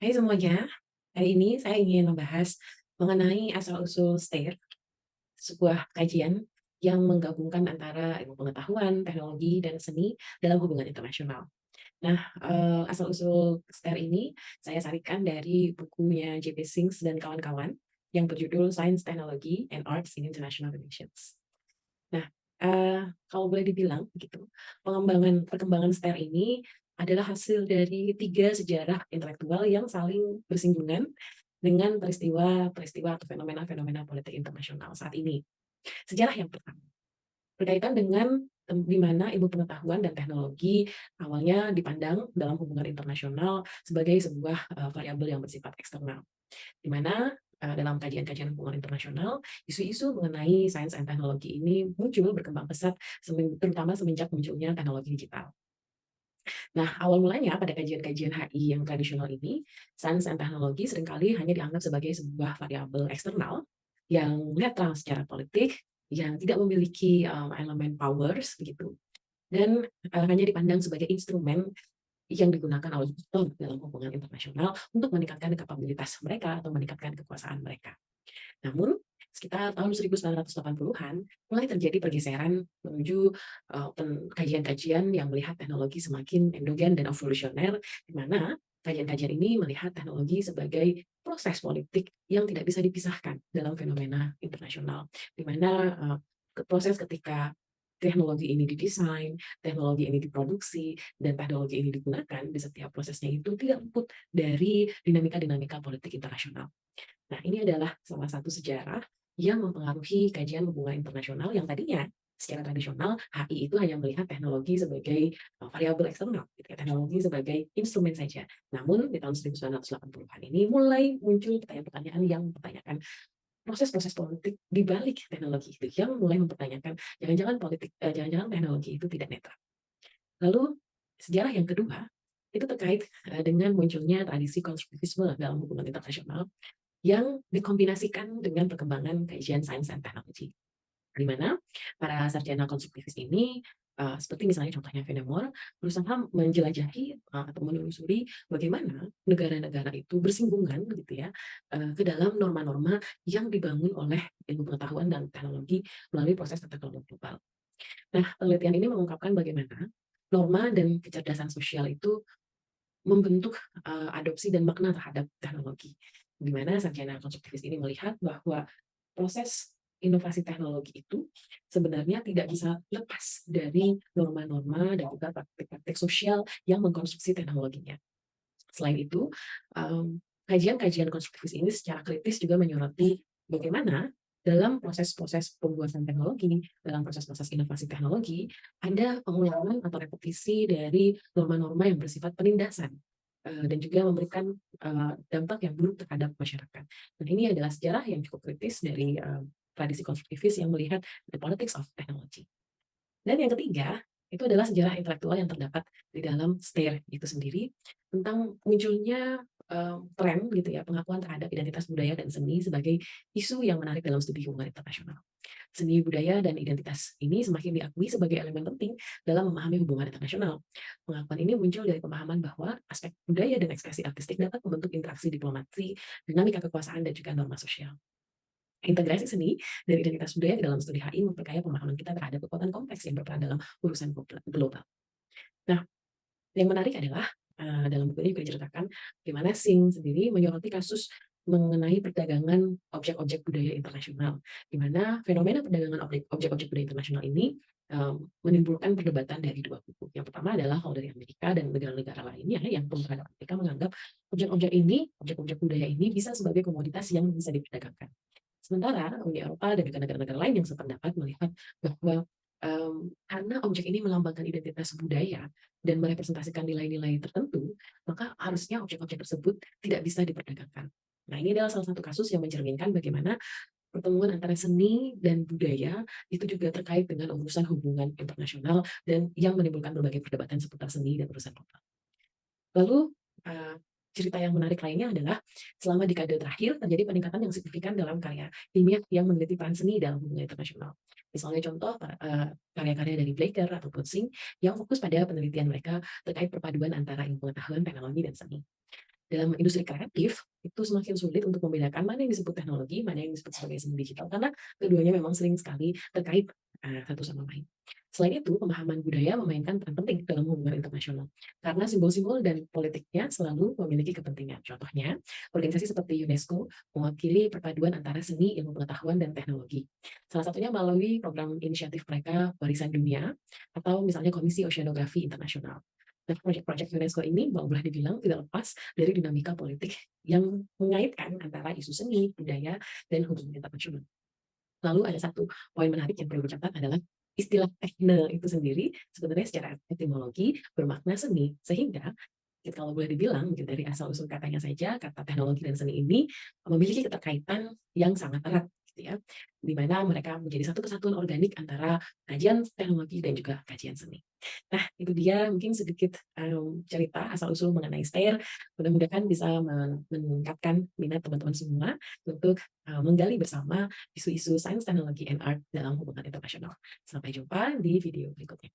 Hai semuanya, hari ini saya ingin membahas mengenai asal-usul STAIR, sebuah kajian yang menggabungkan antara ilmu pengetahuan, teknologi, dan seni dalam hubungan internasional. Nah, asal-usul STAIR ini saya sarikan dari bukunya J.P. Sings dan kawan-kawan yang berjudul Science, Technology, and Arts in International Relations. Nah, kalau boleh dibilang begitu, perkembangan STAIR ini adalah hasil dari 3 sejarah intelektual yang saling bersinggungan dengan peristiwa-peristiwa atau fenomena-fenomena politik internasional saat ini. Sejarah yang pertama, berkaitan dengan di mana ilmu pengetahuan dan teknologi awalnya dipandang dalam hubungan internasional sebagai sebuah, variabel yang bersifat eksternal. Di mana dalam kajian-kajian hubungan internasional, isu-isu mengenai sains dan teknologi ini muncul berkembang pesat, terutama semenjak munculnya teknologi digital. Nah, awal mulanya pada kajian-kajian HI yang tradisional ini, sains dan teknologi seringkali hanya dianggap sebagai sebuah variabel eksternal yang netral secara politik, yang tidak memiliki elemen powers begitu, dan hanya dipandang sebagai instrumen yang digunakan oleh aktor dalam hubungan internasional untuk meningkatkan kapabilitas mereka atau meningkatkan kekuasaan mereka. Namun, sekitar tahun 1980-an mulai terjadi pergeseran menuju kajian-kajian yang melihat teknologi semakin endogen dan evolusioner, di mana kajian-kajian ini melihat teknologi sebagai proses politik yang tidak bisa dipisahkan dalam fenomena internasional, di mana proses ketika teknologi ini didesain, teknologi ini diproduksi, dan teknologi ini digunakan di setiap prosesnya itu tidak luput dari dinamika-dinamika politik internasional. Nah, ini adalah salah satu sejarah yang mempengaruhi kajian hubungan internasional yang tadinya secara tradisional HI itu hanya melihat teknologi sebagai variabel eksternal, gitu ya, teknologi sebagai instrumen saja. Namun di tahun 1980-an ini mulai muncul pertanyaan-pertanyaan yang mempertanyakan proses-proses politik di balik teknologi itu, yang mulai mempertanyakan jangan-jangan teknologi itu tidak netral. Lalu sejarah yang kedua itu terkait dengan munculnya tradisi konstruktivisme dalam hubungan internasional yang dikombinasikan dengan perkembangan kajian sains dan teknologi. Di mana para sarjana konstruktivis ini, seperti misalnya contohnya Fenimore, berusaha menjelajahi, atau menelusuri bagaimana negara-negara itu bersinggungan gitu ya, ke dalam norma-norma yang dibangun oleh ilmu pengetahuan dan teknologi melalui proses tata kelola global. Nah, penelitian ini mengungkapkan bagaimana norma dan kecerdasan sosial itu membentuk, adopsi dan makna terhadap teknologi. Di mana sarjana konstruktivis ini melihat bahwa proses inovasi teknologi itu sebenarnya tidak bisa lepas dari norma-norma dan juga praktik-praktik sosial yang mengkonstruksi teknologinya. Selain itu, kajian-kajian konstruktivis ini secara kritis juga menyoroti bagaimana dalam proses-proses pembuatan teknologi, dalam proses-proses inovasi teknologi, ada pengulangan atau repetisi dari norma-norma yang bersifat penindasan, dan juga memberikan dampak yang buruk terhadap masyarakat. Dan ini adalah sejarah yang cukup kritis dari tradisi konstruktivis yang melihat the politics of technology. Dan yang ketiga, itu adalah sejarah intelektual yang terdapat di dalam STAIR itu sendiri, tentang munculnya tren gitu ya, pengakuan terhadap identitas budaya dan seni sebagai isu yang menarik dalam studi hubungan internasional. Seni budaya dan identitas ini semakin diakui sebagai elemen penting dalam memahami hubungan internasional. Pengakuan ini muncul dari pemahaman bahwa aspek budaya dan ekspresi artistik dapat membentuk interaksi diplomasi, dinamika kekuasaan, dan juga norma sosial. Integrasi seni dan identitas budaya ke dalam studi HI memperkaya pemahaman kita terhadap kekuatan kompleks yang berperan dalam urusan global. Nah, yang menarik adalah dalam buku ini juga diceritakan bagaimana Singh sendiri menyoroti kasus mengenai perdagangan objek-objek budaya internasional, di mana fenomena perdagangan objek-objek budaya internasional ini menimbulkan perdebatan dari dua kubu. Yang pertama adalah kalau dari Amerika dan negara-negara lainnya yang terhadap Amerika menganggap objek-objek budaya ini bisa sebagai komoditas yang bisa diperdagangkan. Sementara Uni Eropa dan juga negara-negara lain yang sependapat melihat bahwa karena objek ini melambangkan identitas budaya dan merepresentasikan nilai-nilai tertentu, maka harusnya objek-objek tersebut tidak bisa diperdagangkan. Nah, ini adalah salah satu kasus yang mencerminkan bagaimana pertemuan antara seni dan budaya itu juga terkait dengan urusan hubungan internasional dan yang menimbulkan berbagai perdebatan seputar seni dan urusan global. Lalu, eee, cerita yang menarik lainnya adalah selama dekade terakhir terjadi peningkatan yang signifikan dalam karya ilmiah yang meneliti peran seni dalam hubungan internasional. Misalnya contoh karya-karya dari Blaker ataupun Singh yang fokus pada penelitian mereka terkait perpaduan antara ilmu pengetahuan, teknologi, dan seni. Dalam industri kreatif, itu semakin sulit untuk membedakan mana yang disebut teknologi, mana yang disebut sebagai seni digital, karena keduanya memang sering sekali terkait, satu sama lain. Selain itu, pemahaman budaya memainkan peran penting dalam hubungan internasional, karena simbol-simbol dan politiknya selalu memiliki kepentingan. Contohnya, organisasi seperti UNESCO mewakili perpaduan antara seni, ilmu pengetahuan, dan teknologi. Salah satunya melalui program inisiatif mereka Warisan Dunia, atau misalnya Komisi Oceanografi Internasional. Nah, proyek-proyek UNESCO ini boleh dibilang tidak lepas dari dinamika politik yang mengaitkan antara isu seni, budaya, dan hubungan internasional. Lalu ada satu poin menarik yang perlu dicatat adalah istilah tekne itu sendiri sebenarnya secara etimologi bermakna seni, sehingga kalau boleh dibilang gitu, dari asal-usul katanya saja, kata teknologi dan seni ini memiliki keterkaitan yang sangat erat gitu ya, di mana mereka menjadi satu kesatuan organik antara kajian teknologi dan juga kajian seni. Nah, itu dia mungkin sedikit, cerita asal-usul mengenai STAIR, mudah-mudahan bisa meningkatkan minat teman-teman semua untuk, menggali bersama isu-isu sains, teknologi, and art dalam hubungan internasional. Sampai jumpa di video berikutnya.